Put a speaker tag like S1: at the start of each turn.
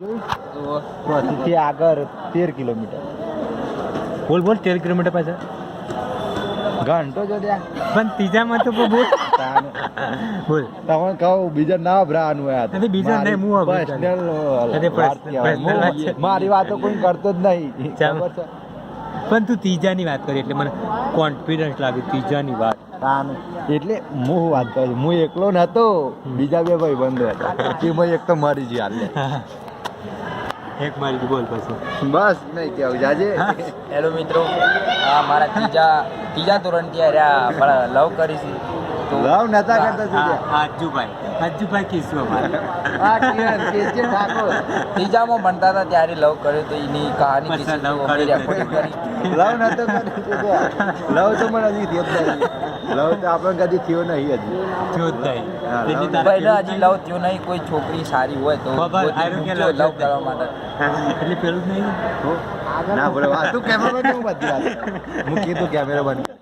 S1: થી આગળ 13 કિલોમીટર.
S2: બોલ 13 કિલોમીટર પાછળ
S1: ઘંટો જો ત્યાં
S2: પણ ત્રીજામાં તો બોલ બોલ
S1: તમને કહું બીજા ના ભરાવાનું હોય
S2: નથી, બીજા નહીં, હું હવે
S1: પર્સનલ મારી વાતો કોઈ કરતો જ નહીં. ખબર છે?
S2: પણ તું ત્રીજાની વાત કરી એટલે મને કોન્ફિડન્સ લાગ્યું ત્રીજાની વાત.
S1: એટલે હું વાત કરું છું, હું એકલો નતો, બીજા બે ભાઈ બંધો હતા. એમાં એક તો મરી ગયો હાલ.
S2: એક મારી બોલ પછી
S1: બસ નહીં કેવું જાજે.
S3: હેલો મિત્રો, મારા ત્રીજા ધોરણથી રહ્યા પણ લવ કરીશું તો
S1: લવ નતા કરતા
S2: આજુભાઈ કીશું અમારે
S3: ત્રીજામાં ભણતા હતા ત્યારે લવ કર્યો તો એની કહાની કીધી તો અમે રેકોર્ડિંગ કરી.
S1: લવ નતો લવ તો મને હજી થયો જ નહીં. લવ તો આપણે કદી થયો નહીં હજી.
S3: પહેલા હજી લવ થયો નહીં. કોઈ છોકરી સારી હોય તો લવ કરવા માટે
S2: એટલે પેલું જ નહીં
S1: ના બોલે તું કેમેરા બંધ, હું બધી વાત હું કીધું કેમેરા બંધ.